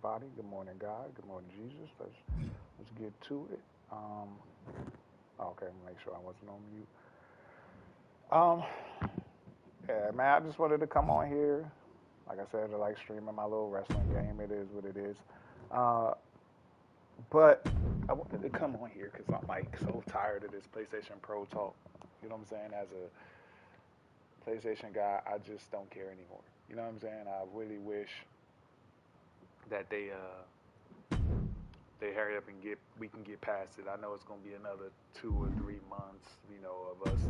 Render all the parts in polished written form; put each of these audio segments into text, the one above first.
everybody. Good morning, God. Good morning, Jesus. Let's get to it. Okay, make sure I wasn't on mute. Um, yeah, man, I just wanted to come on here. Like I said, I like streaming my little wrestling game. It is what it is. Uh, but I wanted to come on here because I'm like so tired of this PlayStation Pro talk. You know what I'm saying? As a PlayStation guy, I just don't care anymore. You know what I'm saying? I really wish that they hurry up and get we can get past it. I know it's gonna be another 2 or 3 months, of us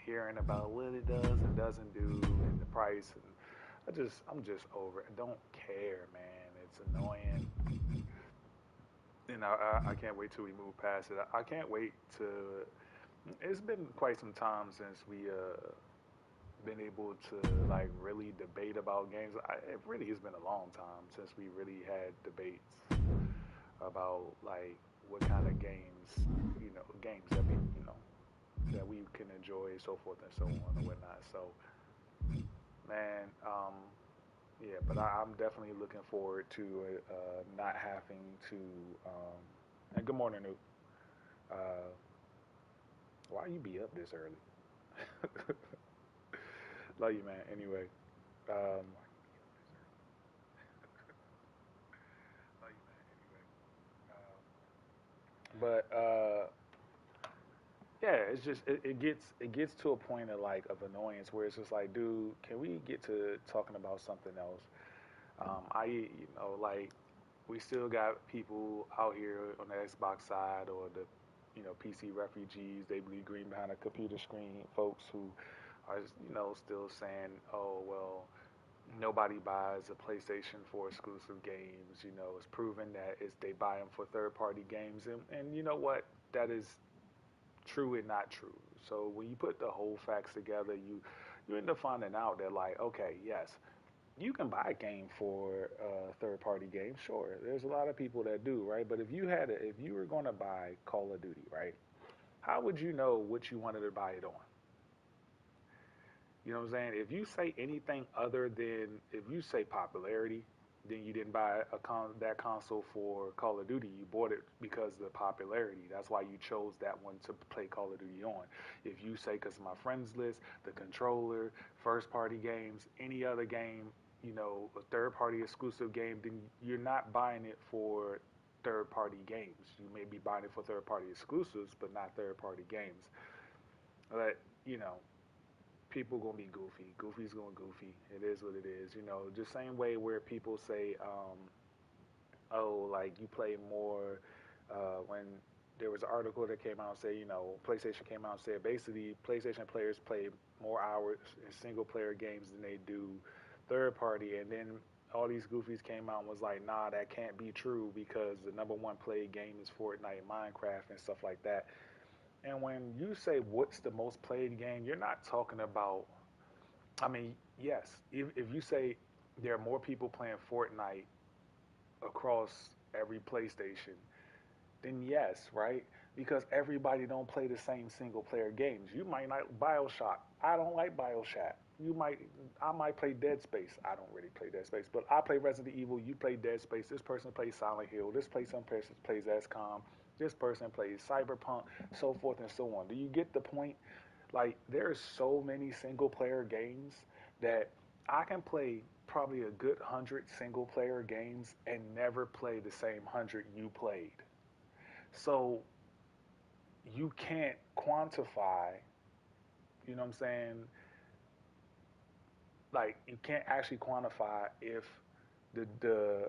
hearing about what it does and doesn't do and the price and I'm just over it. I don't care, man. It's annoying. And I can't wait till we move past it. I can't wait to it's been quite some time since we been able to like really debate about games. It really has been a long time since we really had debates about like what kind of games that that we can enjoy, so forth and so on and whatnot. So, man, yeah, but I'm definitely looking forward to not having to. And good morning, Nuke. Uh, why you be up this early? Love you, man. Anyway, um, love you, man. Anyway, but yeah, it's just it gets to a point of like of annoyance where it's just like, dude, can we get to talking about something else? Like we still got people out here on the Xbox side or the PC refugees. They bleed green behind a computer screen. Folks who are still saying, oh well, nobody buys a PlayStation for exclusive games. It's proven that they buy them for third party games, and you know what? That is true and not true. So when you put the whole facts together, you end up finding out that like, okay, yes, you can buy a game for third party games. Sure, there's a lot of people that do, right? But if you were going to buy Call of Duty, right? How would you know what you wanted to buy it on? You know what I'm saying? If you say anything other than if you say popularity, then you didn't buy that console for Call of Duty. You bought it because of the popularity. That's why you chose that one to play Call of Duty on. If you say because my friends list, the controller, first party games, any other game, a third party exclusive game, then you're not buying it for third party games. You may be buying it for third party exclusives, but not third party games. But people gonna be goofy. Goofy's gonna goofy. It is what it is. Just same way where people say, oh, like you play more when there was an article that came out and said, PlayStation came out and said basically PlayStation players play more hours in single player games than they do third party, and then all these goofies came out and was like, nah, that can't be true because the number one played game is Fortnite, Minecraft, and stuff like that. And when you say what's the most played game, you're not talking about. I mean, yes, if you say there are more people playing Fortnite across every PlayStation, then yes, right? Because everybody don't play the same single player games. You might not BioShock. I don't like BioShock. I might play Dead Space. I don't really play Dead Space, but I play Resident Evil. You play Dead Space. This person plays Silent Hill. Some person plays XCOM. This person plays Cyberpunk, so forth and so on. Do you get the point? Like there's so many single player games that I can play probably a good 100 single player games and never play the same 100 you played. So you can't quantify, you know what I'm saying? Like you can't actually quantify if the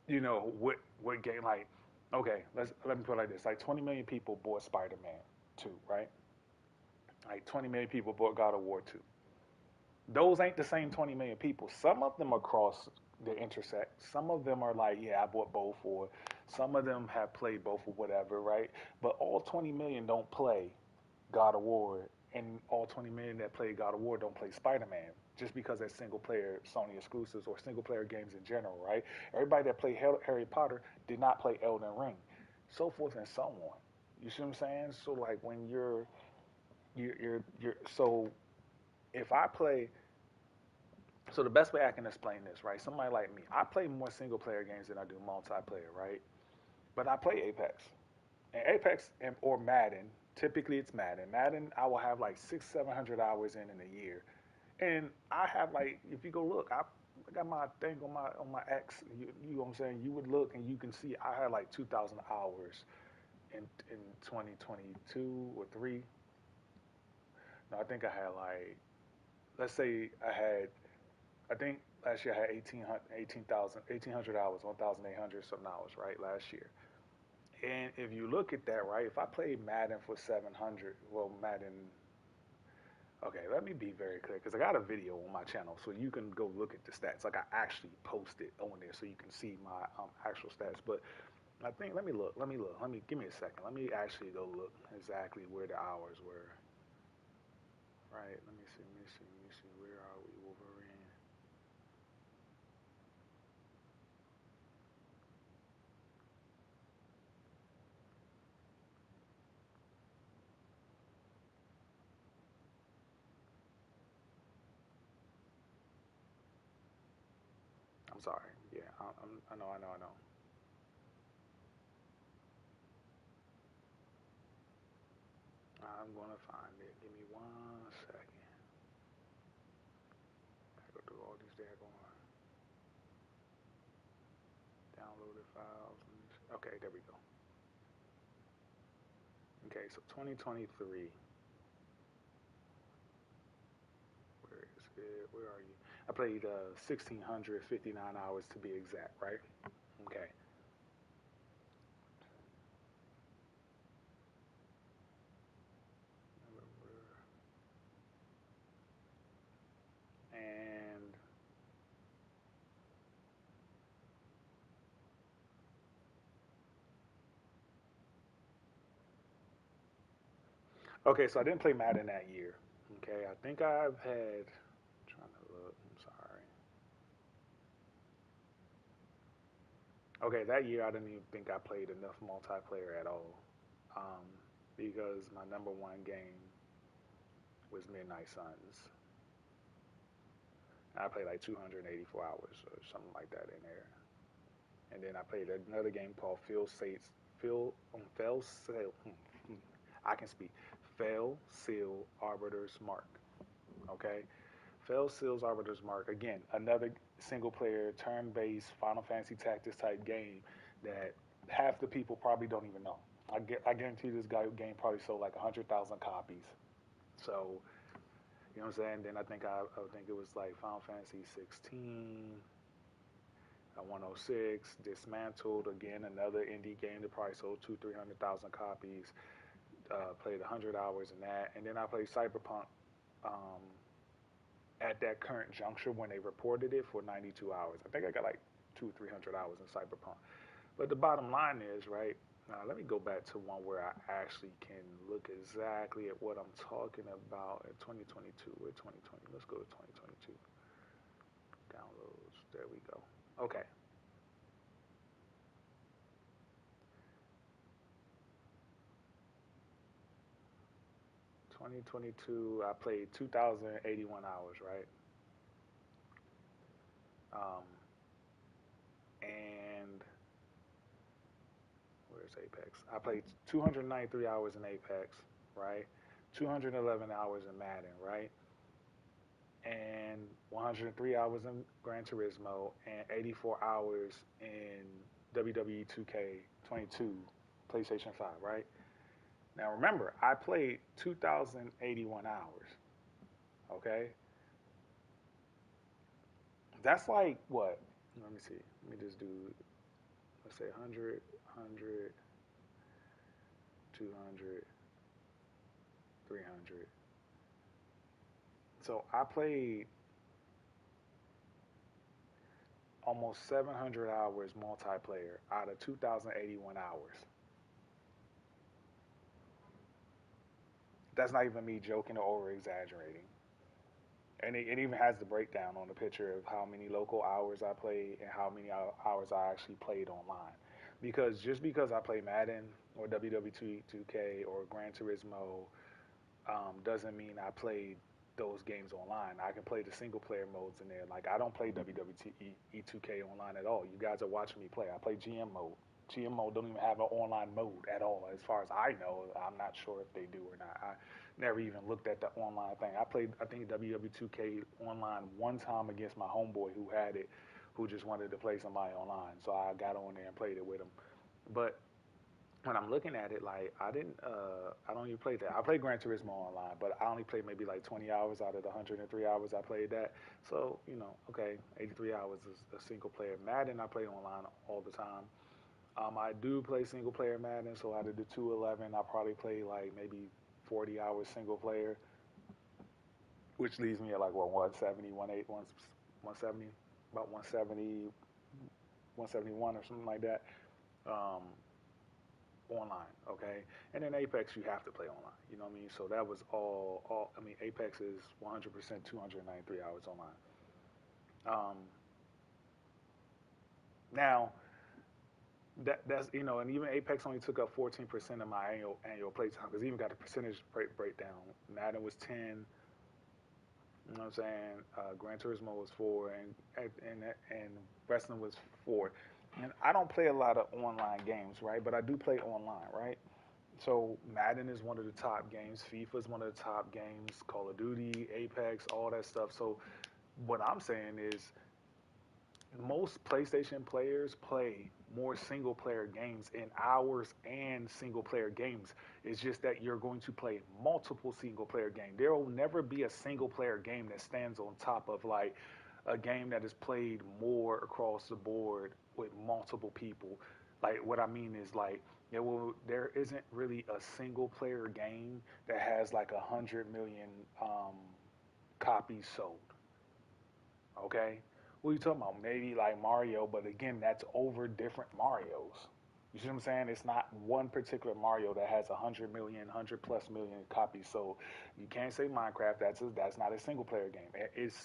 what game like okay, let me put it like this. Like 20 million people bought Spider-Man 2, right? Like 20 million people bought God of War 2. Those ain't the same 20 million people. Some of them across the intersect. Some of them are like, yeah, I bought both, or some of them have played both or whatever, right? But all 20 million don't play God of War, and all 20 million that play God of War don't play Spider-Man just because they're single player Sony exclusives or single player games in general, right? Everybody that played Harry Potter did not play Elden Ring, so forth and so on. You see what I'm saying? So like when you're so if I play So the best way I can explain this, right? Somebody like me, I play more single player games than I do multiplayer, right? But I play Apex. And Apex or Madden, typically it's Madden. Madden, I will have like 700 hours in a year. And I have like, if you go look, I got my thing on my X. You know what I'm saying? You would look and you can see I had like 2,000 hours in 2022 or three. No, I think I had like, let's say I had, I think last year I had 1800 hours, 1,800 something hours, right? Last year. And if you look at that, right, if I played Madden for 700, well, Madden, okay, let me be very clear because I got a video on my channel so you can go look at the stats. Like I actually posted on there so you can see my actual stats. But I think, let me, give me a second. Let me actually go look exactly where the hours were. Right, let me see, where are we, Wolverine? I'm sorry. Yeah, I know. I'm gonna find it. Give me 1 second. I go through all these daggone downloaded files. Okay, there we go. Okay, so 2023. Where is it? Where are you? I played 1,659 hours to be exact, right? Okay. And okay, so I didn't play Madden that year. Okay, I think I've had. Trying to look. I'm sorry. Okay, that year I didn't even think I played enough multiplayer at all, um, because my number one game was Midnight Suns. I played like 284 hours or something like that in there, and then I played another game called Fail Sail. I can speak. Fail Seal Arbiter's Mark. Okay, Fail Seal's Arbiter's Mark. Again, another single player turn-based Final Fantasy Tactics type game that half the people probably don't even know. I guarantee this game probably sold like 100,000 copies. So you know what I'm saying. Then I think it was like Final Fantasy 16, 106, Dismantled. Again, another indie game that probably sold 300,000 copies. Played 100 hours in that, and then I played Cyberpunk. Um, at that current juncture when they reported it for 92 hours. I think I got like 300 hours in Cyberpunk. But the bottom line is, right, now let me go back to one where I actually can look exactly at what I'm talking about in 2022 or 2020. Let's go to 2022. Downloads. There we go. Okay. 2022, I played 2,081 hours, right? Um, and where's Apex? I played 293 hours in Apex, right? 211 hours in Madden, right? And 103 hours in Gran Turismo and 84 hours in WWE 2K22 PlayStation 5, right? Now remember, I played 2,081 hours, okay? That's like what? Let me see. Let me just do, let's say 100, 100, 200, 300. So I played almost 700 hours multiplayer out of 2,081 hours. That's not even me joking or over exaggerating. And it even has the breakdown on the picture of how many local hours I played and how many hours I actually played online. Because just because I play Madden or WWE 2K or Gran Turismo doesn't mean I played. those games online. I can play the single player modes in there. Like I don't play WWE 2K online at all. You guys are watching me play. I play GM mode. GM mode don't even have an online mode at all, as far as I know. I'm not sure if they do or not. I never even looked at the online thing. I played, I think, WWE 2K online one time against my homeboy who had it, who just wanted to play somebody online. So I got on there and played it with him. But when I'm looking at it, like I don't even play that. I play Gran Turismo online, but I only played maybe like 20 hours out of the 103 hours I played that. So okay, 83 hours is a single player. Madden I play online all the time. I do play single player Madden, so out of the 211, I probably play like maybe 40 hours single player, which leaves me at like what 170, 170, about 170, 171 or something like that. Um, Online, okay? And then Apex you have to play online. You know what I mean? So that was all I mean Apex is 100% 293 hours online. Um, Now that's and even Apex only took up 14% of my annual play time because even got a percentage breakdown. Madden was 10. You know what I'm saying? Gran Turismo was 4, and wrestling was 4. And I don't play a lot of online games, right? But I do play online, right? So Madden is one of the top games. FIFA is one of the top games. Call of Duty, Apex, all that stuff. So what I'm saying is most PlayStation players play more single player games in hours and single player games. It's just that you're going to play multiple single player games. There will never be a single player game that stands on top of like a game that is played more across the board with multiple people. Like what I mean is like there isn't really a single player game that has like 100 million copies sold. Okay, what are you talking about? Maybe like Mario, but again, that's over different Marios. You see what I'm saying? It's not one particular Mario that has 100 million, 100+ million copies. So you can't say Minecraft. That's not a single player game. It's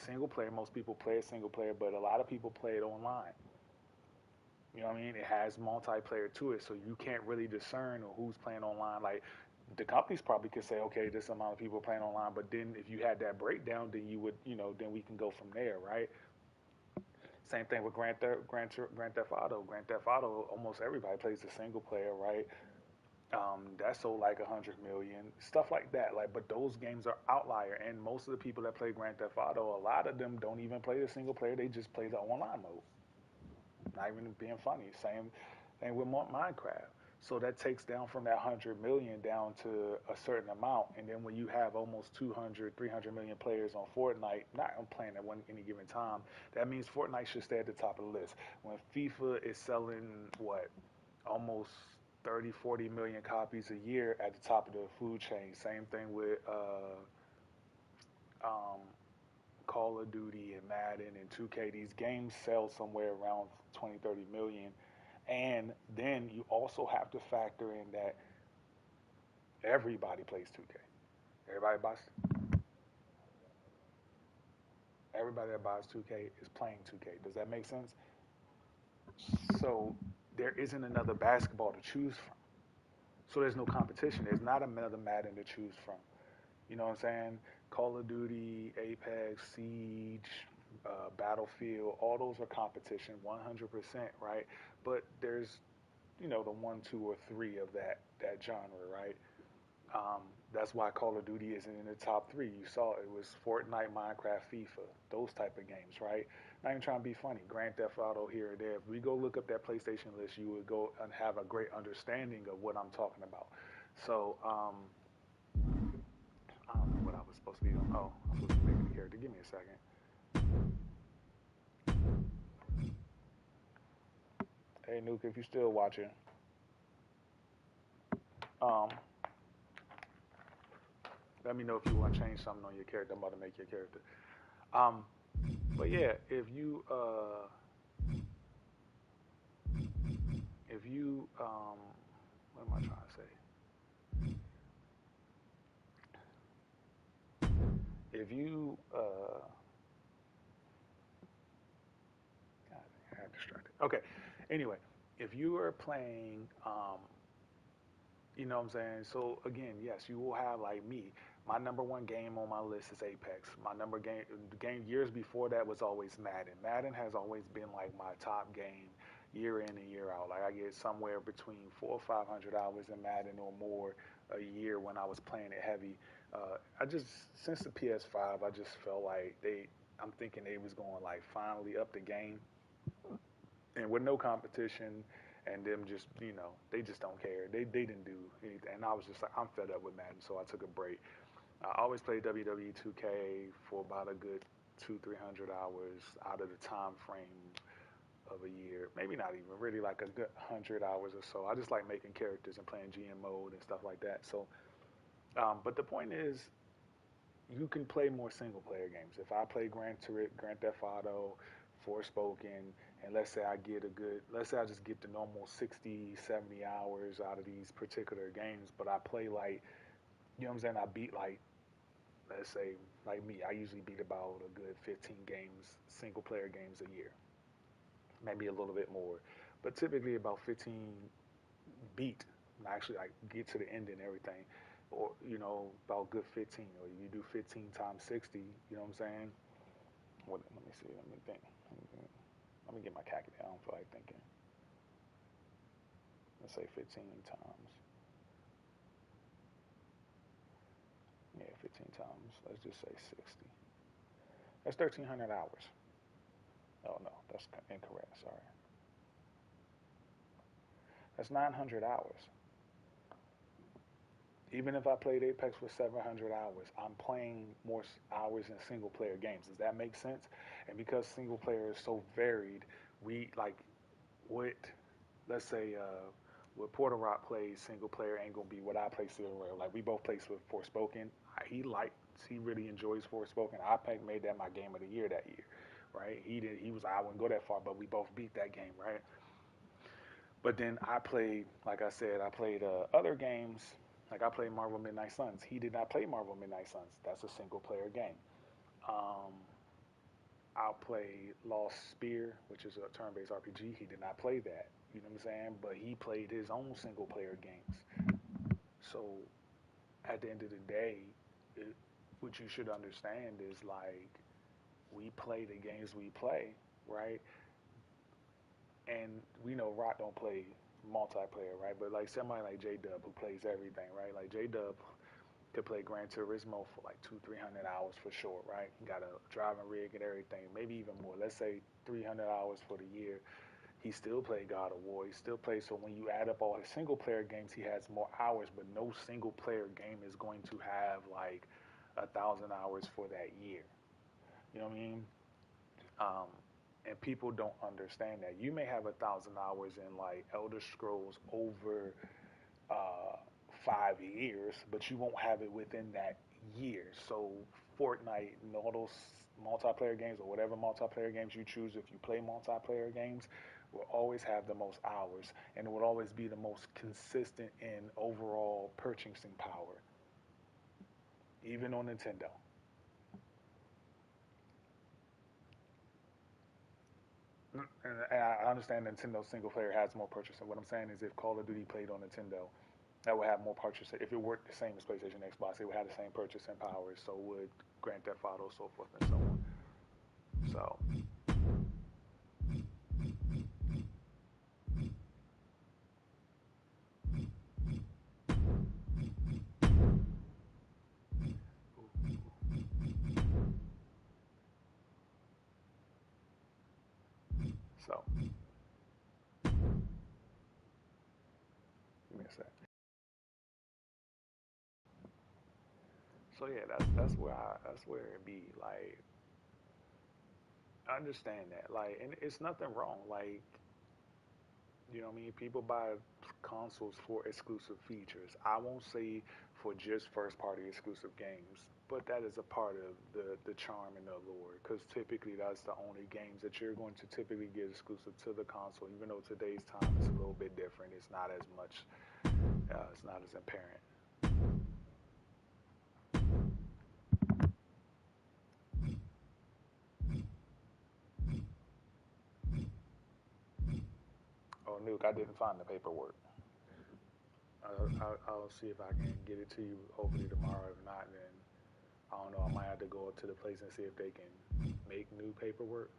single player. Most people play it single player, but a lot of people play it online. You know what I mean? It has multiplayer to it, so you can't really discern who's playing online. Like the companies probably could say, okay, this amount of people playing online, but then if you had that breakdown, then you would, then we can go from there, right? Same thing with Grand Theft Auto. Grand Theft Auto, almost everybody plays the single player, right? That sold like 100 million, stuff like that. Like, but those games are outlier, and most of the people that play Grand Theft Auto, a lot of them don't even play the single player. They just play the online mode. Not even being funny. Same thing with Minecraft. So that takes down from that 100 million down to a certain amount. And then when you have almost 200, 300 million players on Fortnite, not on playing at one any given time, that means Fortnite should stay at the top of the list. When FIFA is selling, what, almost 30, 40 million copies a year at the top of the food chain. Same thing with um, Call of Duty and Madden and 2K. These games sell somewhere around 20, 30 million. And then you also have to factor in that everybody plays 2K. Everybody buys everybody that buys 2K is playing 2K. Does that make sense? So there isn't another basketball to choose from. So there's no competition. There's not another Madden to choose from. You know what I'm saying? Call of Duty, Apex, Siege, Battlefield, all those are competition, 100%, right? But there's, the one, two, or three of that genre, right? That's why Call of Duty isn't in the top three. You saw it was Fortnite, Minecraft, FIFA, those type of games, right? Not even trying to be funny. Grand Theft Auto here or there. If we go look up that PlayStation list, you would go and have a great understanding of what I'm talking about. So, I don't know what I was supposed to be doing. Oh, I'm supposed to be making a character. Give me a second. Hey, Nuke, if you're still watching, um, let me know if you want to change something on your character. I'm about to make your character. Um, but yeah, if you, what am I trying to say? If you, God, I got distracted. Okay. Anyway, if you are playing, you know what I'm saying? So again, yes, you will have like me. My number one game on my list is Apex. My number game years before that was always Madden. Madden has always been like my top game year in and year out. Like I get somewhere between 400 or 500 hours in Madden or more a year when I was playing it heavy. I just since the PS5, I just felt like I'm thinking they was going like finally up the game, and with no competition, and them just they just don't care. They didn't do anything, and I was just like I'm fed up with Madden, so I took a break. I always played WWE 2K for about a good 200-300 hours out of the time frame of a year. Maybe not even really like a good 100 hours or so. I just like making characters and playing GM mode and stuff like that. So, but the point is, you can play more single player games. If I play Grand Theft Auto, Forspoken, and let's say I just get the normal 60, 70 hours out of these particular games, but I play like, you know what I'm saying? I beat like, let's say, like me, I usually beat about a good 15 games, single player games a year, maybe a little bit more, but typically about 15 beat, actually like get to the end and everything, or about good 15, or you do 15 times 60. You know what I'm saying? Let me see. Let me think. Let me get my calculator. I don't feel like thinking. Let's say 15 times. Yeah, 15 times. Let's just say 60. That's 1,300 hours. Oh no, that's incorrect. Sorry. That's 900 hours. Even if I played Apex for 700 hours, I'm playing more hours in single player games. Does that make sense? And because single player is so varied, we like what, let's say, what Porter Rock plays single player ain't gonna be what I play single player. Like we both play with Forspoken. He really enjoys Forspoken. I made that my game of the year that year, right? He was, I wouldn't go that far, but we both beat that game, right? But then I played, like I said, I played other games. Like I played Marvel Midnight Suns. He did not play Marvel Midnight Suns. That's a single player game. Um, I'll play Lost Spear, which is a turn-based RPG. He did not play that. You know what I'm saying? But he played his own single player games. So at the end of the day, what you should understand is like we play the games we play, right? And we know Rock don't play multiplayer, right? But like somebody like J Dub who plays everything, right? Like J Dub could play Gran Turismo for like 200-300 hours for sure, right? He got a driving rig and everything, maybe even more. Let's say 300 hours for the year. He still played God of War. He still plays. So when you add up all his single player games, he has more hours. But no single player game is going to have like 1,000 hours for that year. You know what I mean? Um, and people don't understand that. You may have 1,000 hours in like Elder Scrolls over uh, 5 years, but you won't have it within that year. So Fortnite and all those multiplayer games or whatever multiplayer games you choose, if you play multiplayer games, will always have the most hours and it will always be the most consistent in overall purchasing power, even on Nintendo. And I understand Nintendo single player has more purchasing. What I'm saying is, if Call of Duty played on Nintendo, that would have more purchasing. If it worked the same as PlayStation, Xbox, it would have the same purchasing power. So would Grand Theft Auto, so forth and so on. So so give me a sec. So yeah, that's where it be like. I understand that, like, and it's nothing wrong. Like, you know what I mean? People buy consoles for exclusive features. I won't say for just first party exclusive games, but that is a part of the charm and the allure because typically that's the only games that you're going to typically get exclusive to the console. Even though today's time is a little bit different, it's not as much, it's not as apparent. Oh, Nuke, I didn't find the paperwork. I'll see if I can get it to you hopefully tomorrow. If not, then I don't know. I might have to go up to the place and see if they can make new paperwork.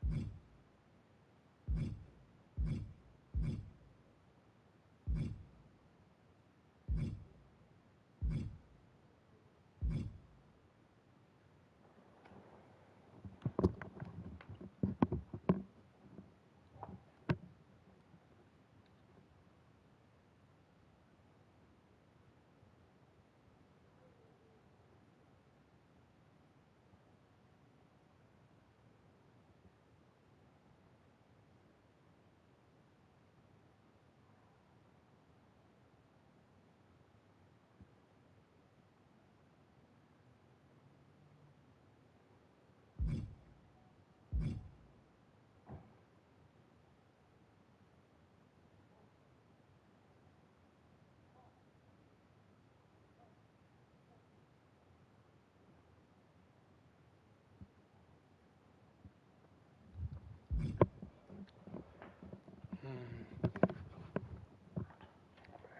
I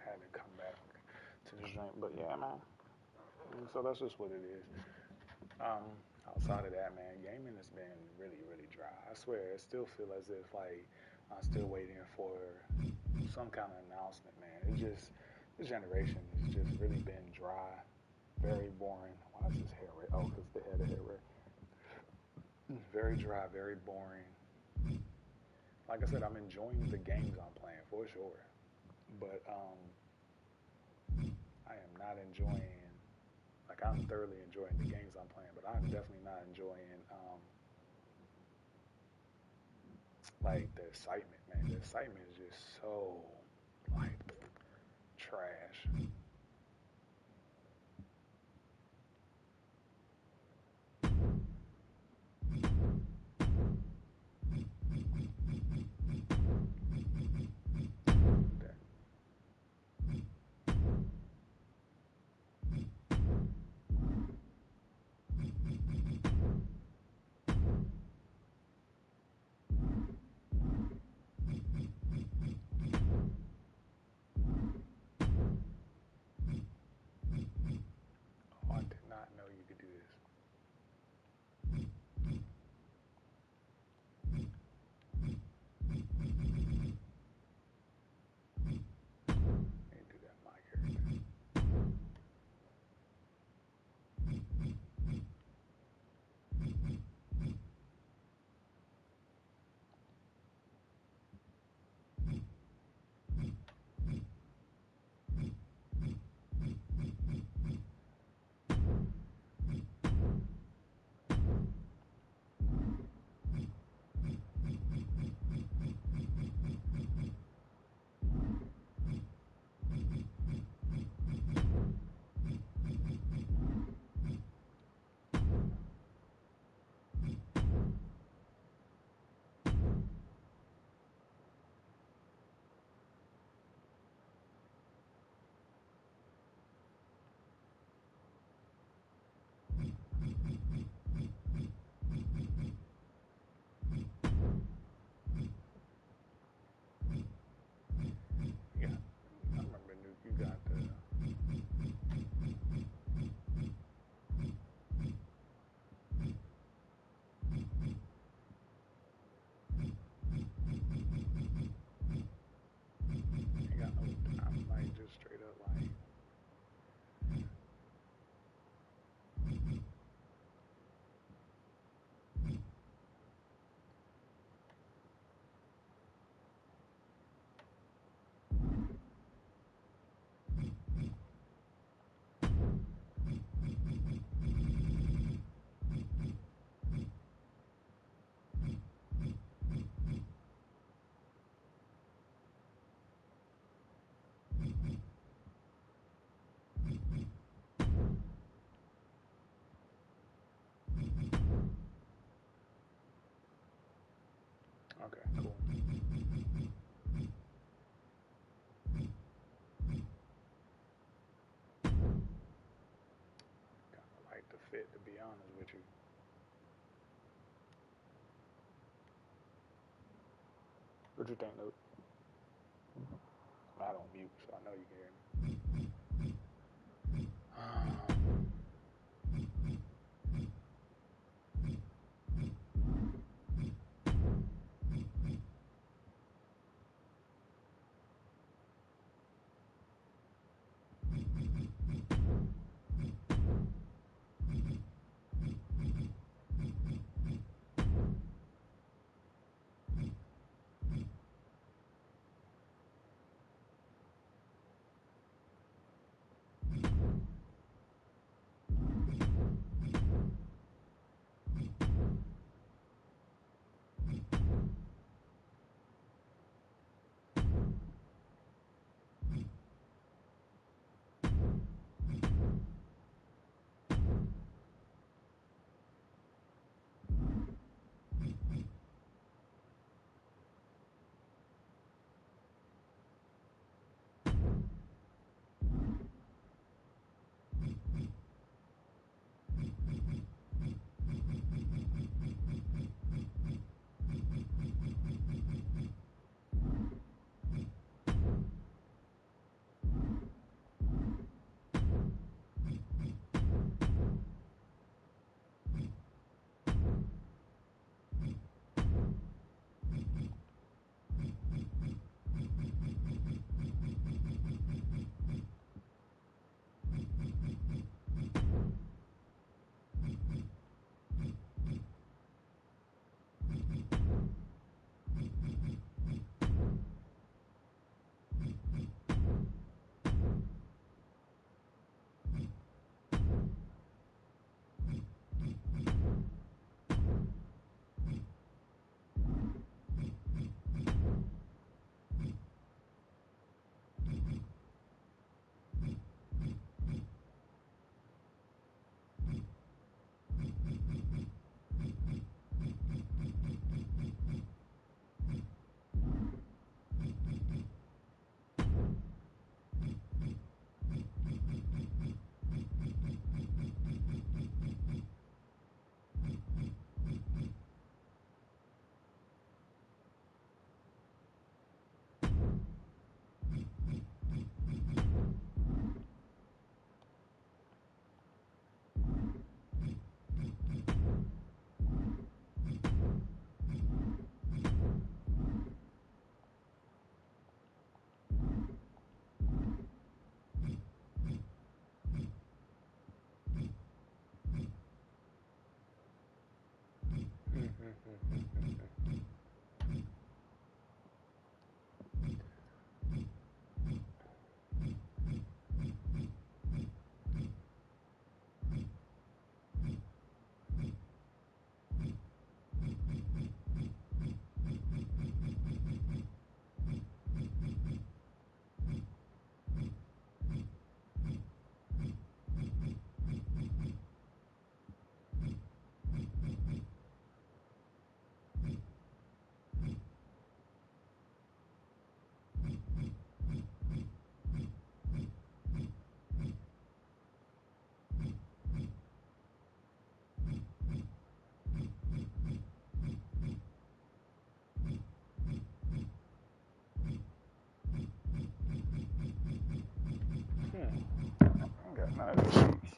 had to come back to this drink, but yeah, man. So that's just what it is. Um, Outside of that, man, gaming has been really, really dry. I swear, it still feel as if like I'm still waiting for some kind of announcement, man. It just this generation has just really been dry, very boring. Why is this hair red? Oh, because they had the hair red. Very dry, very boring. Like I said, I'm enjoying the games I'm playing for sure, but I am not enjoying. Like I'm thoroughly enjoying the games I'm playing, but I'm definitely not enjoying like the excitement, man. The excitement is just so like trash. That, oh, I did not know you could do this. I didn't do that in my character. Yeah, I remember Nuke. You got the. You got no. I'm like just straight up like. Okay, cool. Kind of like the fit, to be honest with you. What you think, Nuke? I don't mute, so I know you can hear me. I got none of these sheets.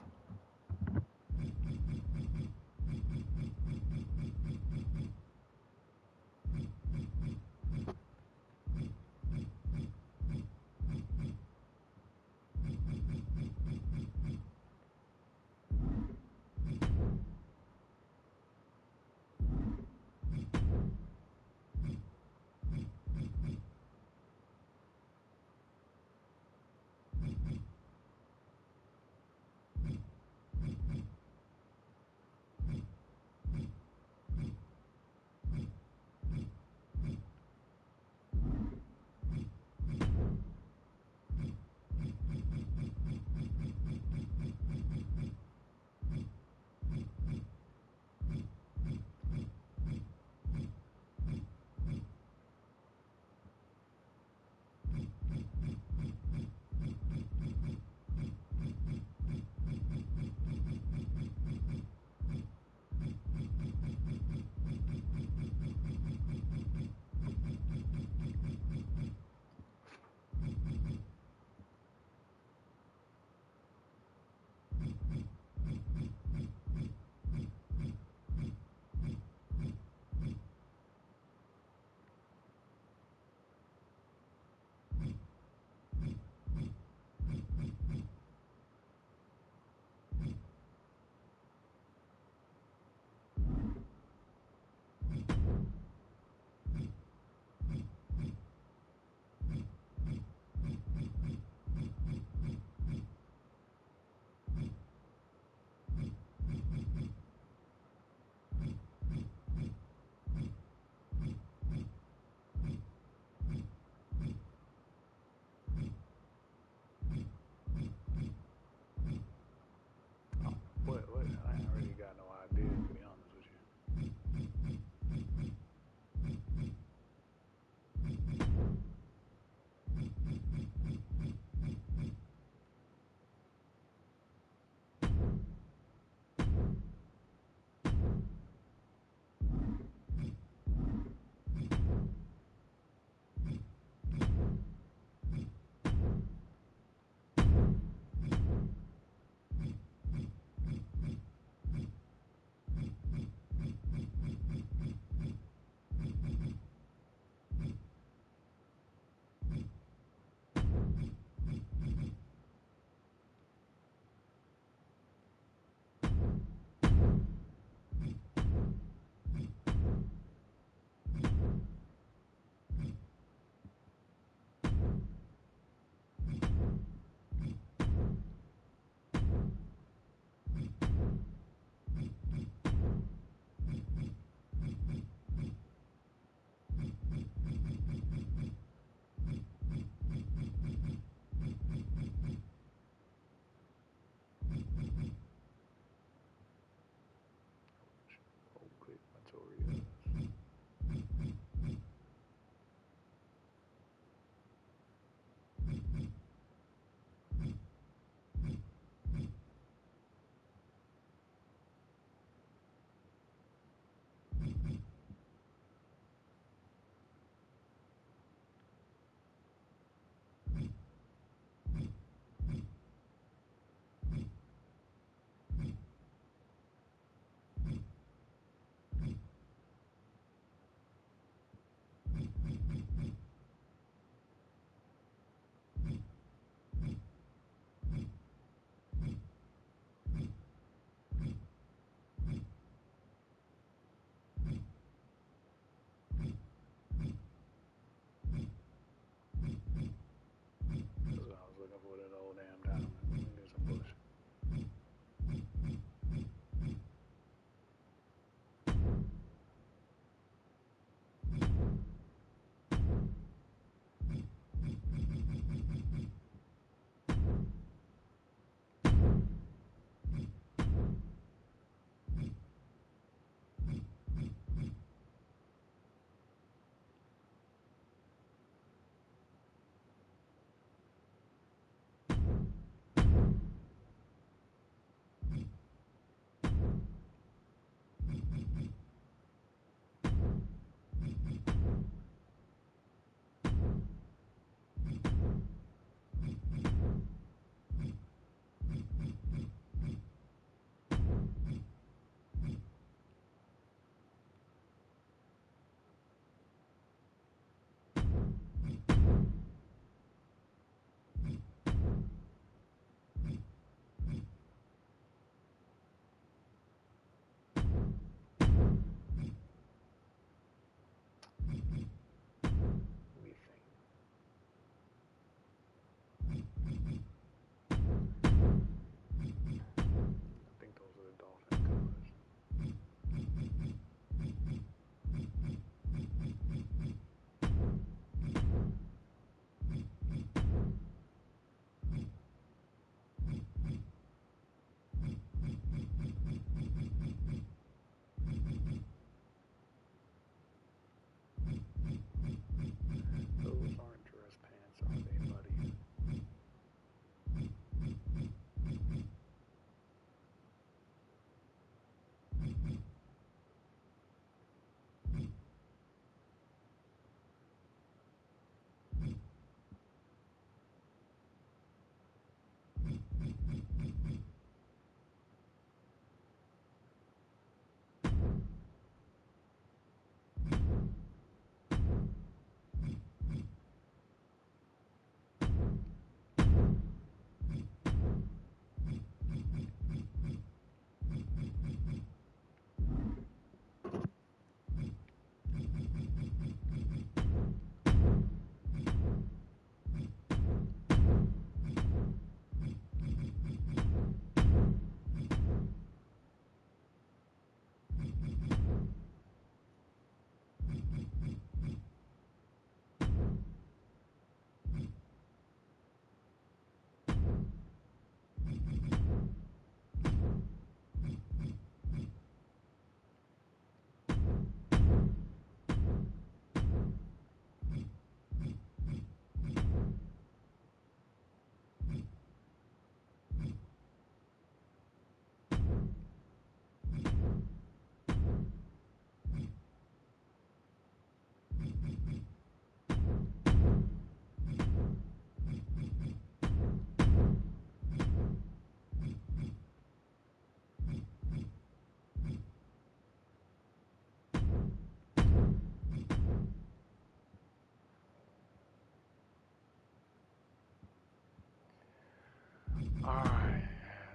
All right,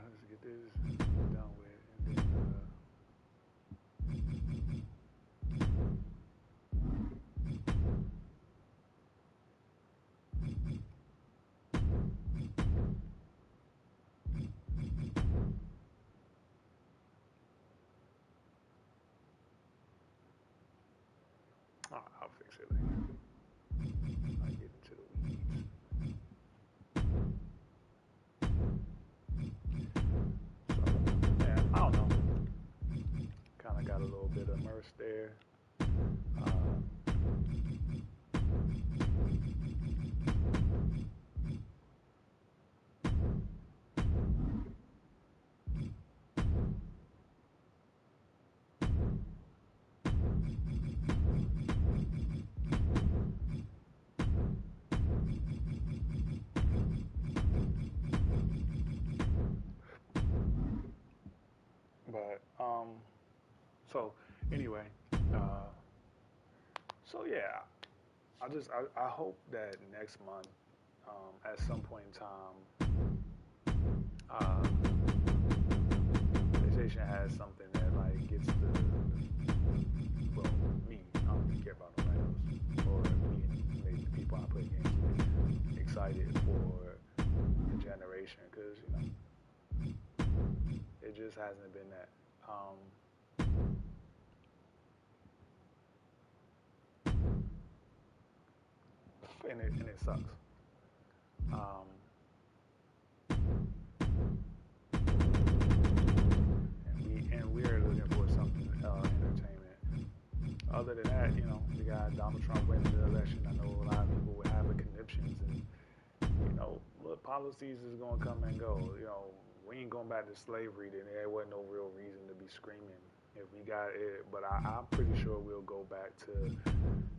let's get this done with. And then, I'll fix it later. I get into the weeds. So, yeah, I don't know. Kind of got a little bit immersed there. Uh, but so anyway, uh, so yeah, I hope that next month, at some point in time, PlayStation has something that like gets well, me, I don't really care about nobody else, or me and maybe the people I play games with, excited for the generation, because it just hasn't been that. And it sucks. Um, and we're looking for something entertainment. Other than that, we got Donald Trump winning the election. I know a lot of people would have conniptions, and look, policies is gonna come and go. We ain't going back to slavery. Then there wasn't no real reason to be screaming if we got it. But I'm pretty sure we'll go back to,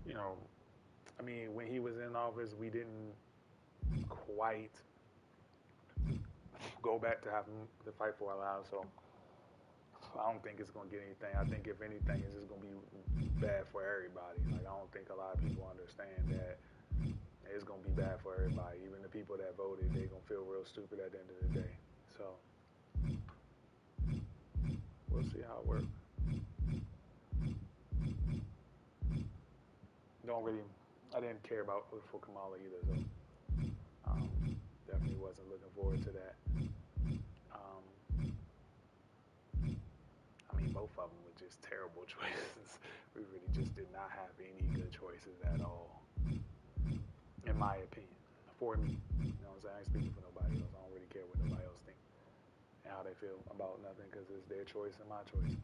you know, I mean, when he was in office, we didn't quite go back to having to fight for our lives. So I don't think it's gonna get anything. I think if anything, it's just gonna be bad for everybody. Like I don't think a lot of people understand that it's gonna be bad for everybody. Even the people that voted, they gonna feel real stupid at the end of the day. So we'll see how it works. Don't really. I didn't care about for Kamala either. So um, definitely wasn't looking forward to that. Um, I mean, both of them were just terrible choices. We really just did not have any good choices at all, in my opinion. For me, what I'm saying? I ain't speaking for nobody else. I don't really care what nobody else thinks and how they feel about nothing because it's their choice and my choice.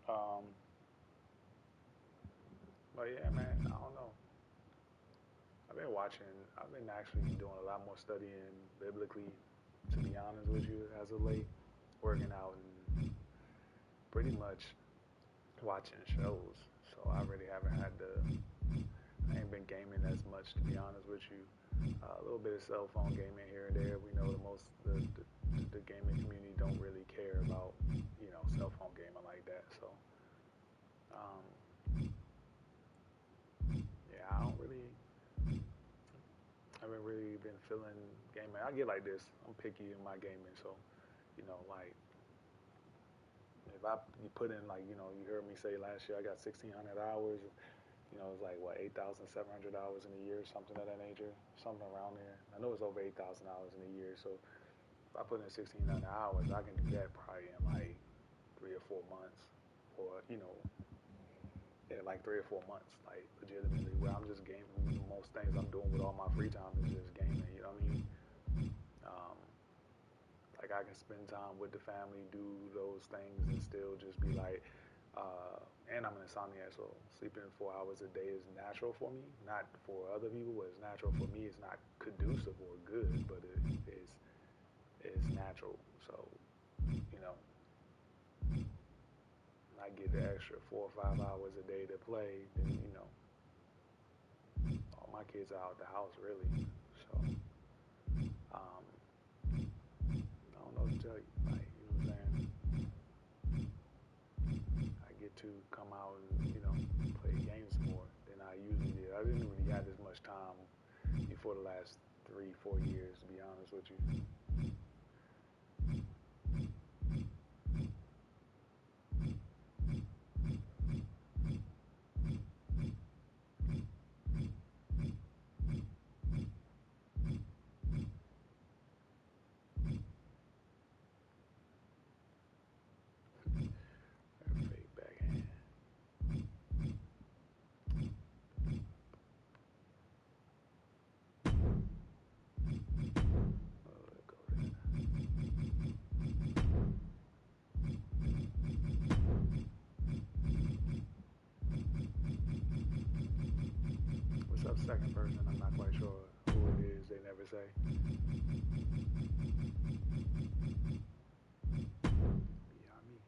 Um, but yeah, man, I don't know. I've been watching. I've been actually doing a lot more studying biblically, to be honest with you, as of late, working out and pretty much watching shows. So I really haven't had to. I ain't been gaming as much, to be honest with you. A little bit of cell phone gaming here and there. We know the gaming community don't really care about cell phone gaming like that. So um, yeah, I haven't really been feeling gaming. I get like this. I'm picky in my gaming, so like if you put in like you heard me say last year I got 1,600 hours. It's like what 8,700 hours in a year, something of that nature, something around there. I know it's over 8,000 hours in a year, so if I put in 1,600 hours, I can do that probably in like 3 or 4 months, or yeah, like 3 or 4 months, like legitimately, where I'm just gaming. Most things I'm doing with all my free time is just gaming. You know what I mean? Um, like I can spend time with the family, do those things, and still just be like. And I'm an insomniac, so sleeping 4 hours a day is natural for me. Not for other people, but it's natural for me. It's not conducive or good, but it's natural. So you know, I get the extra 4 or 5 hours a day to play. Then all my kids are out the house really. So um, I don't know what to tell you. Like what I'm saying. I get to come out and play games more than I usually did. I didn't really have as much time before the last 3, 4 years, to be honest with you. second person. I'm not quite sure who it is. They never say. Beyond me.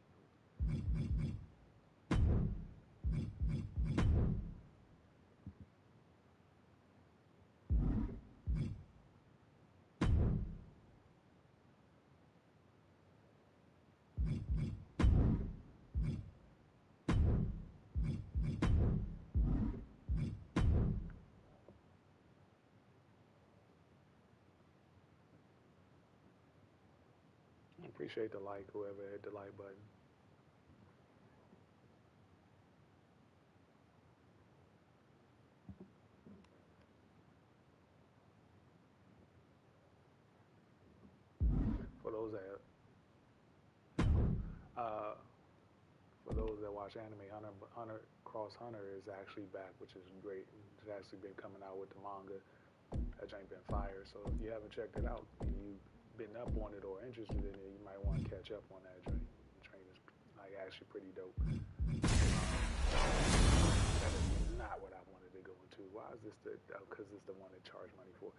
Appreciate the like, whoever hit the like button. For those that watch anime, Hunter Cross Hunter is actually back, which is great. It's actually been coming out with the manga. That ain't been fire. So if you haven't checked it out and you've been up on it or interested in it, you might want to catch up on that train. The train is like actually pretty dope. That is not what I wanted to go into. Why is this because it's the one they charge money for.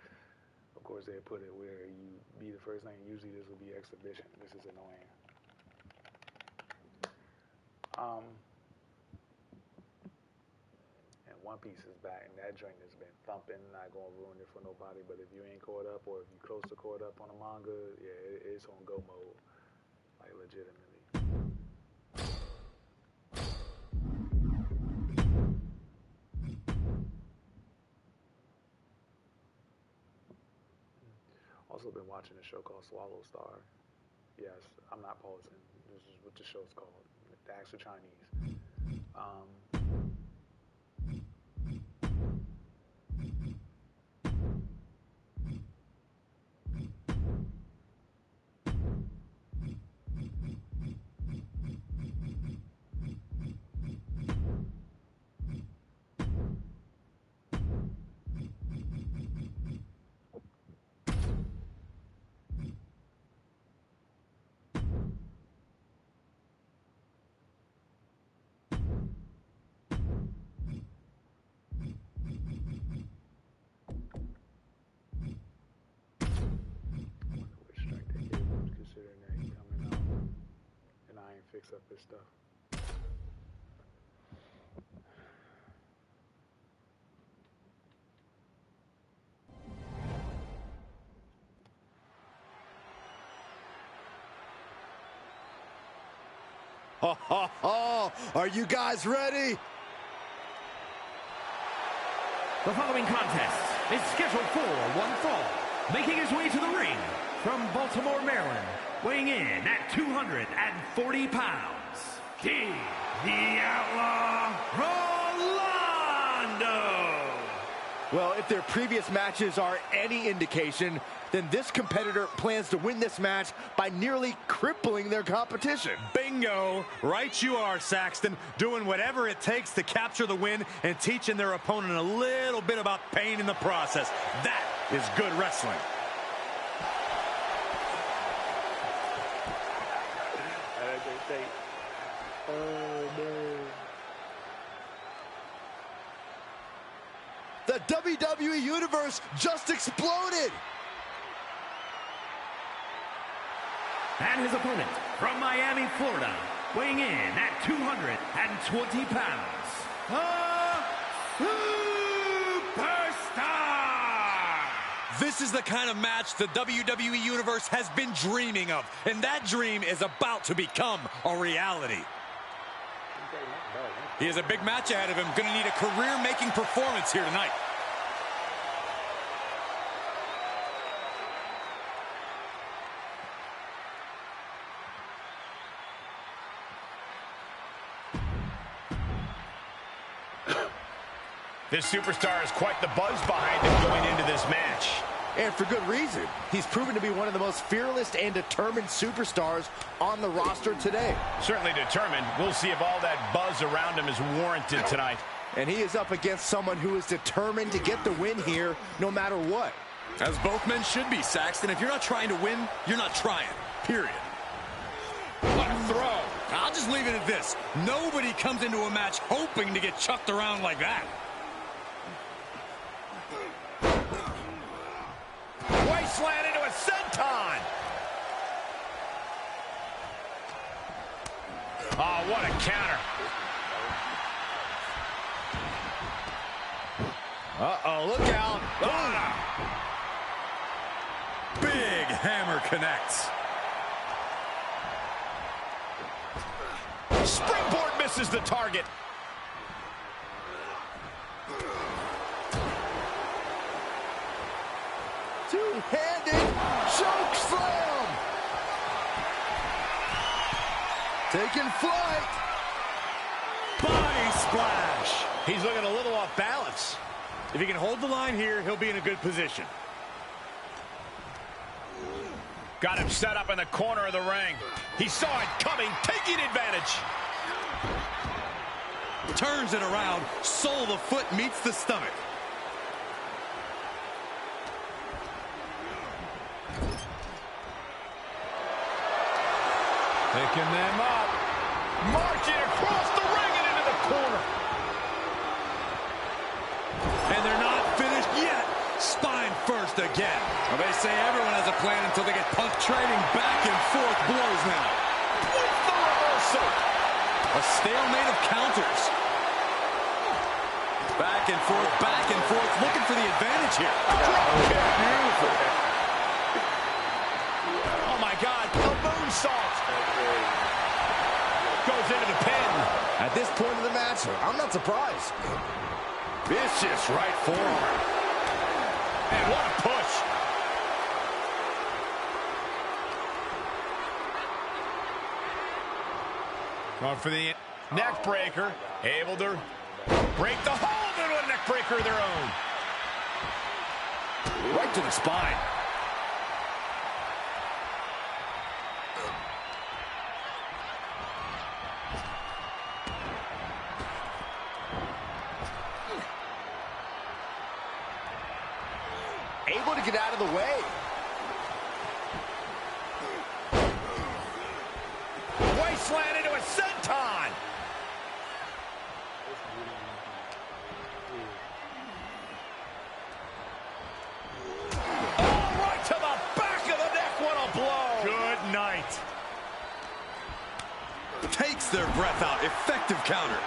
Of course, they put it where you be the first thing. Usually this will be exhibition. This is annoying. And One Piece is back, and that joint has been thumping. Not gonna ruin it for nobody, but if you ain't caught up, or if you close to caught up on the manga, yeah, it's on go mode, like legitimately. Also been watching a show called Swallow Star. Yes, I'm not pausing. This is what the show's called. The actual Chinese. Fix up this stuff. Are you guys ready? The following contest is scheduled for one fall. Making his way to the ring from Baltimore, Maryland, weighing in at 240 pounds, the Outlaw Rolando. Well, if their previous matches are any indication, then this competitor plans to win this match by nearly crippling their competition. Bingo! Right you are, Saxton, doing whatever it takes to capture the win and teaching their opponent a little bit about pain in the process. That is good wrestling. The WWE Universe just exploded! And his opponent from Miami, Florida, weighing in at 220 pounds, Superstar! This is the kind of match the WWE Universe has been dreaming of, and that dream is about to become a reality. He has a big match ahead of him, going to need a career-making performance here tonight. This superstar has quite the buzz behind him going into this match. And for good reason. He's proven to be one of the most fearless and determined superstars on the roster today. Certainly determined. We'll see if all that buzz around him is warranted tonight. And he is up against someone who is determined to get the win here no matter what. As both men should be, Saxton. If you're not trying to win, you're not trying. Period. What a throw. I'll just leave it at this. Nobody comes into a match hoping to get chucked around like that. Wasteland into a senton. Oh, what a counter. Uh-oh, look out. Big hammer connects. Springboard misses the target. Two-handed choke slam. Taking flight. Body splash. He's looking a little off balance. If he can hold the line here, he'll be in a good position. Got him set up in the corner of the ring. He saw it coming, taking advantage. Turns it around. Sole of the foot meets the stomach. Picking them up. Marching across the ring and into the corner. And they're not finished yet. Spine first again. Well, they say everyone has a plan until they get punched. Trading back and forth blows now. With the reversal. A stalemate of counters. Back and forth, looking for the advantage here. Beautiful. Oh, my God. A moonsault. Goes into the pin. At this point of the match, I'm not surprised. Vicious right forearm. And what a push. Going for the neck breaker. Able to break the hold into a neck breaker of their own. Right to the spine. Able to get out of the way. Wasteland into a senton. Oh, right to the back of the neck. What a blow. Good night. Takes their breath out. Effective counter.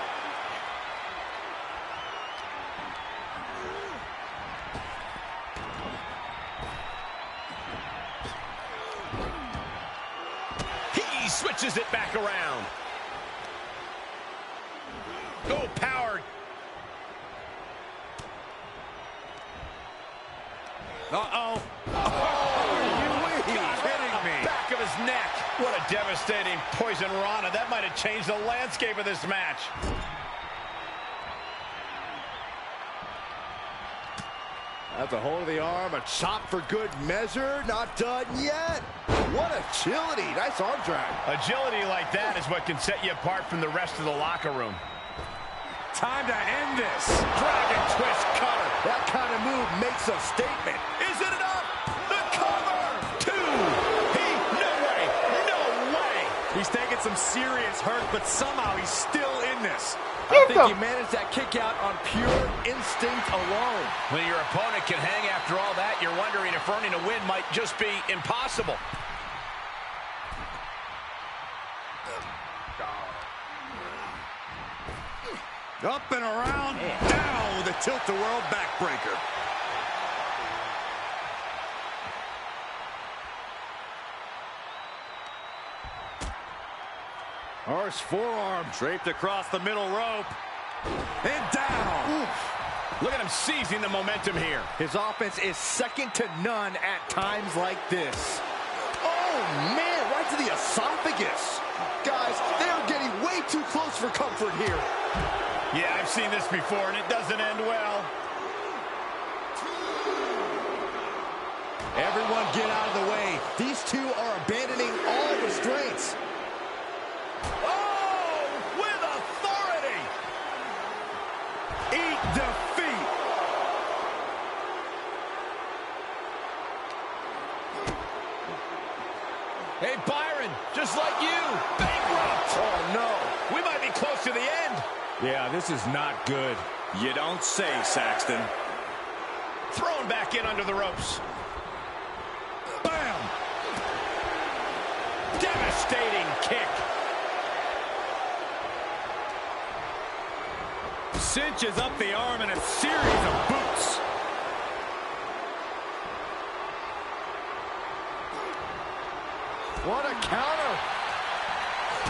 He switches it back around. Oh, powered. Uh-oh. Are you kidding me? Back of his neck. What a devastating poison rana. That might have changed the landscape of this match. At the hold of the arm, a chop for good measure. Not done yet. What agility. Nice arm drag. Agility like that is what can set you apart from the rest of the locker room. Time to end this. Dragon twist cutter. That kind of move makes a statement. Is it enough? The cover. Two. No way. No way. He's taking some serious hurt, but somehow he's still in this. I think he managed that kick out on pure instinct alone. When your opponent can hang after all that, you're wondering if earning a win might just be impossible. Up and around, down with a tilt-the-world backbreaker. Harsh forearm. Draped across the middle rope. And down. Oof. Look at him seizing the momentum here. His offense is second to none at times like this. Oh, man, right to the esophagus. Guys, they are getting way too close for comfort here. Yeah, I've seen this before, and it doesn't end well. Everyone get out of the way. These two are abandoning all restraints. Oh, with authority. Eat defeat. Hey, Byron, just like you, bankrupt. Oh, no. We might be close to the end. Yeah, this is not good. You don't say, Saxton. Thrown back in under the ropes. devastating kick. Cinches up the arm in a series of boots. What a counter.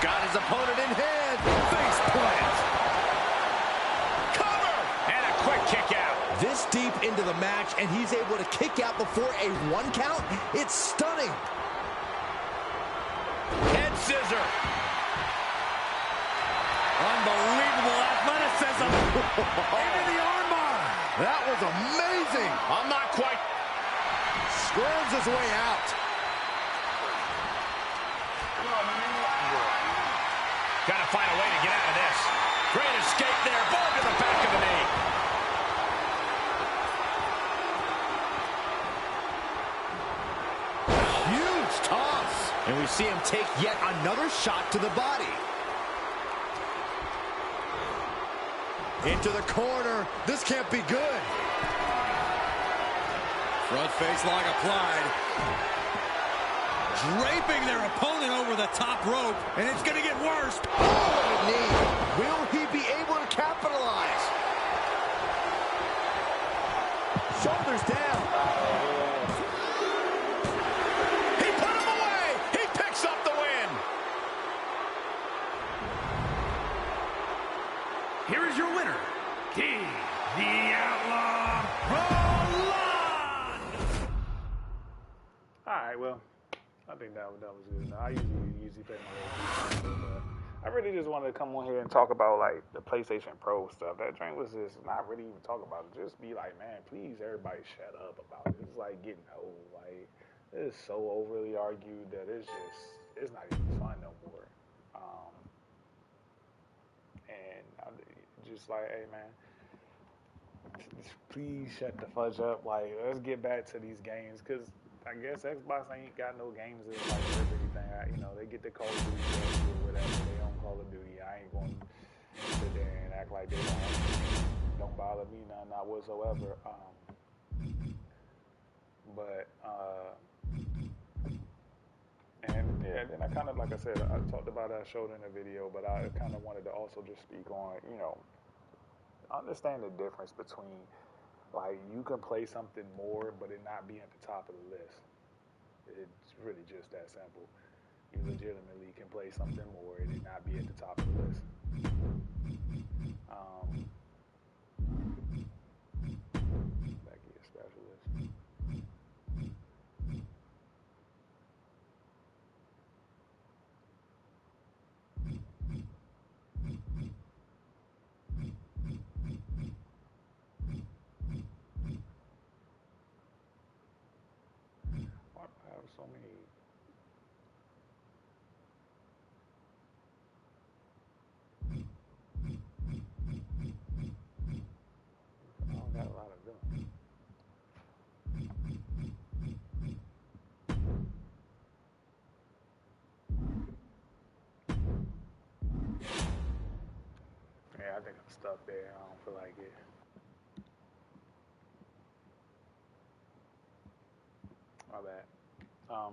Got his opponent in hand. Face plant. Cover! And a quick kick out. This deep into the match, and he's able to kick out before a 1 count? It's stunning. Head scissor. Unbelievable athleticism. Into the armbar. That was amazing. I'm not quite. Squirms his way out. Got to find a way to get out of this. Great escape there. Ball to the back of the knee. Huge toss. And we see him take yet another shot to the body. Into the corner. This can't be good. Front face lock applied. Draping their opponent over the top rope, and it's going to get worse. Oh, what a knee. Will he be able to capitalize? Shoulders down. He put him away. He picks up the win. Here is your winner, King the Outlaw Roland. All right, well, I think that was good. I usually pay my rate, but I really just wanted to come on here and talk about like the PlayStation Pro stuff. That drink was just not really even talk about it. Just be like, man, please everybody shut up about it. It's like getting old. Like it's so overly argued that it's not even fun no more. And I'm just like, hey man, please shut the fudge up. Like let's get back to these games because. I guess Xbox ain't got no games that like everything. They get the Call of Duty or whatever. They own Call of Duty. I ain't going to sit there and act like they don't bother me none, not whatsoever. And then I kind of, like I said, I talked about that, I showed in the video, but I kind of wanted to also just speak on, understand the difference between like you can play something more, but it not be at the top of the list. It's really just that simple. You legitimately can play something more and it not be at the top of the list. Back to your specialist. Why do I have so many? I don't got a lot of them. Yeah, I think I'm stuck there. I don't feel like it. My bad. Oh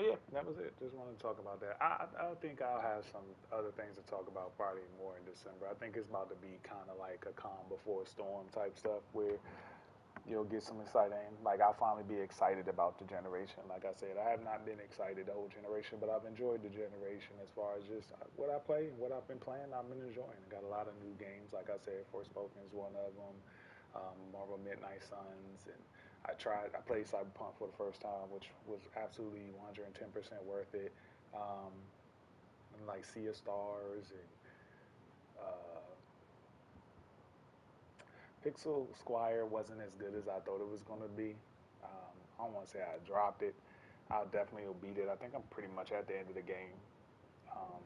yeah, that was it. Just wanted to talk about that. I think I'll have some other things to talk about probably more in December. I think it's about to be kind of like a calm before a storm type stuff where you'll get some exciting. Like I'll finally be excited about the generation. Like I said, I have not been excited the whole generation, but I've enjoyed the generation as far as just what I play and what I've been playing. I've been enjoying. I got a lot of new games. Like I said, Forspoken is one of them. Marvel Midnight Suns, and I played Cyberpunk for the first time, which was absolutely 110% worth it. And like Sea of Stars and Pixel Squire wasn't as good as I thought it was going to be. I don't want to say I dropped it. I'll definitely beat it. I think I'm pretty much at the end of the game. I'm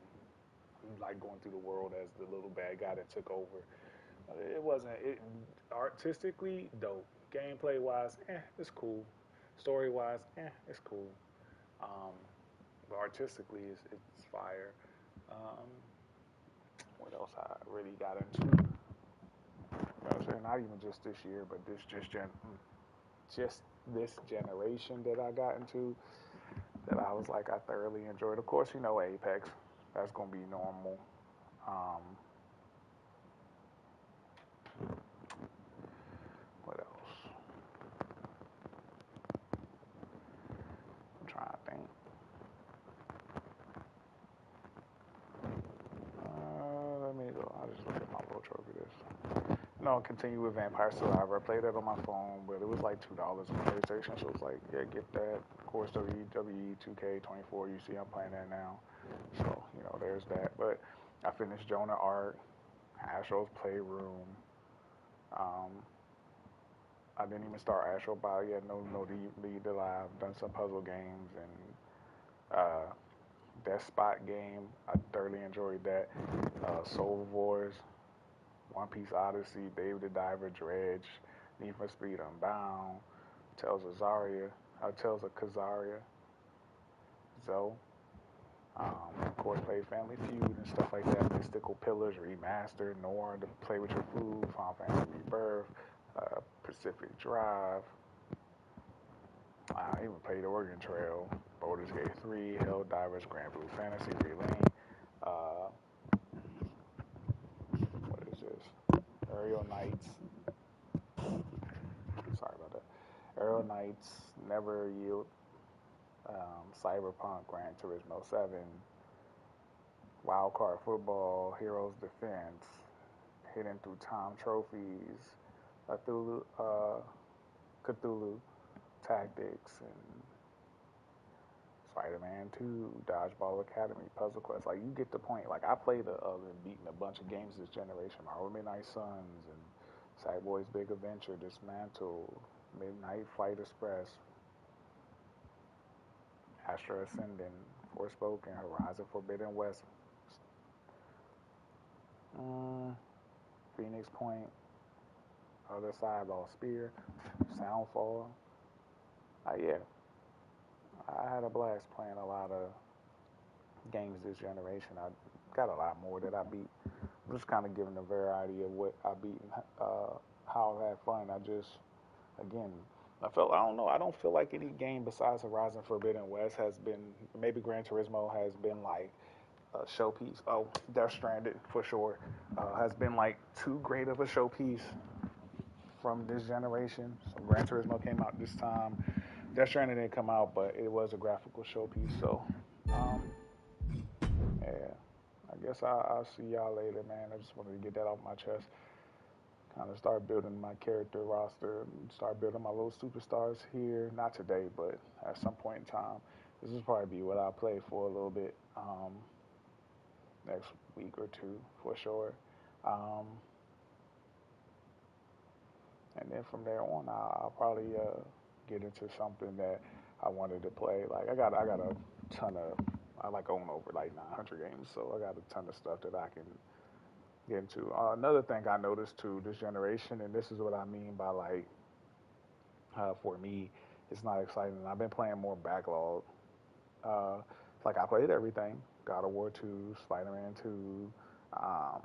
like going through the world as the little bad guy that took over. It wasn't artistically dope. Gameplay wise, it's cool. Story wise, it's cool. But artistically, it's fire. What else I really got into? Not even just this year, but this generation that I got into. that I was like I thoroughly enjoyed. Of course, you know Apex. That's gonna be normal. Um, what else? I'm trying to think. Let me go. I'll just look at my little trophy list. No, continue with Vampire Survivor. I played that on my phone, but it was like $2 on PlayStation, so it was like, yeah, get that. Of course, WWE 2K24, you see I'm playing that now. So, there's that. But I finished Jonah Arc, Astro's Playroom. Um, I didn't even start Astro Bot yet, no Lead Alive. Done some puzzle games and Death Spot game. I thoroughly enjoyed that. Soul Wars, One Piece Odyssey, Dave the Diver, Dredge, Need for Speed Unbound, Tales of Kazaria, Zoe. Of course, played Family Feud and stuff like that. Mystical Pillars Remastered, Noir to Play with Your Food, Final Fantasy Rebirth, Pacific Drive. I even played Oregon Trail, Baldur's Gate 3, Helldivers, Grand Blue Fantasy, Relane. What is this? Aerial Knights. Sorry about that. Aerial Knights, Never Yield, Cyberpunk, Gran Turismo 7, Wildcard Football, Heroes Defense, Hidden Through Time Trophies, Cthulhu Tactics, and Spider-Man 2, Dodgeball Academy, Puzzle Quest. Like, you get the point. Like, I played and beaten a bunch of games this generation. Marvel Midnight Suns and Sackboy's Big Adventure, Dismantle, Midnight Flight Express, Astro Ascendant, Forspoken, Horizon Forbidden West, Phoenix Point, Other Side, Lost Spear, Soundfall. Yeah, I had a blast playing a lot of games this generation. I got a lot more that I beat. I'm just kind of giving a variety of what I beat and how I've had fun. Again, I don't know. I don't feel like any game besides Horizon Forbidden West has been, maybe Gran Turismo has been like a showpiece. Oh, Death Stranded for sure has been like too great of a showpiece from this generation. So Gran Turismo came out this time. Death Stranding didn't come out, but it was a graphical showpiece. So, yeah, I guess I'll see y'all later, man. I just wanted to get that off my chest. Kind of start building my character roster, and start building my little superstars here. Not today, but at some point in time. This will probably be what I play for a little bit next week or two for sure. Um, and then from there on, I'll probably get into something that I wanted to play. Like I got a ton of, I like own over like 900 games, so I got a ton of stuff that I can get into. Another thing I noticed too this generation, and this is what I mean by like, for me, it's not exciting. I've been playing more backlog. Uh, like I played everything: God of War 2, Spider-Man 2. Um,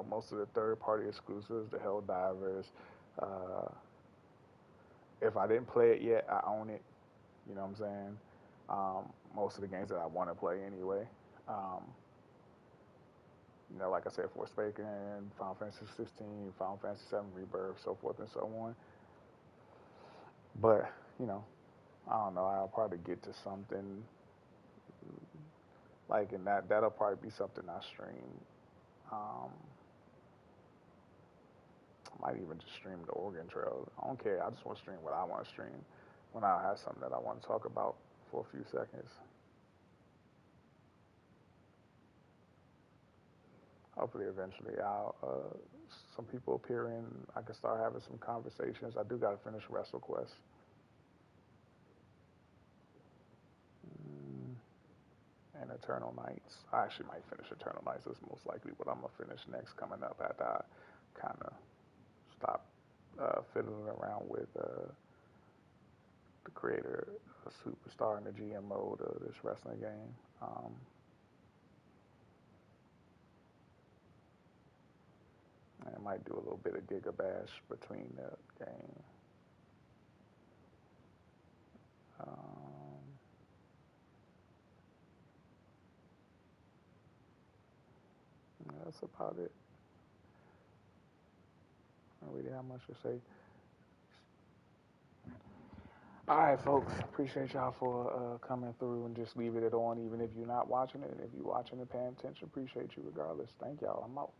most of the third-party exclusives, the Helldivers. Uh, if I didn't play it yet, I own it. You know what I'm saying? Most of the games that I want to play anyway. Um, like I said, Forspoken, Final Fantasy 16, Final Fantasy 7 Rebirth, so forth and so on. But, I don't know. I'll probably get to something like, and that'll probably be something I stream. Um, I might even just stream the Oregon Trail. I don't care. I just want to stream what I want to stream when I have something that I want to talk about for a few seconds. Hopefully, eventually, some people appear in. I can start having some conversations. I do got to finish WrestleQuest. And Eternal Nights. I actually might finish Eternal Nights. That's most likely what I'm gonna finish next, coming up after I kind of stop fiddling around with the creator, Superstar, in the GM mode of this wrestling game. And I might do a little bit of Giga Bash between the game. that's about it. I don't really have much to say. All right, folks. Appreciate y'all for coming through and just leaving it on, even if you're not watching it. If you're watching and paying attention, appreciate you regardless. Thank y'all. I'm out.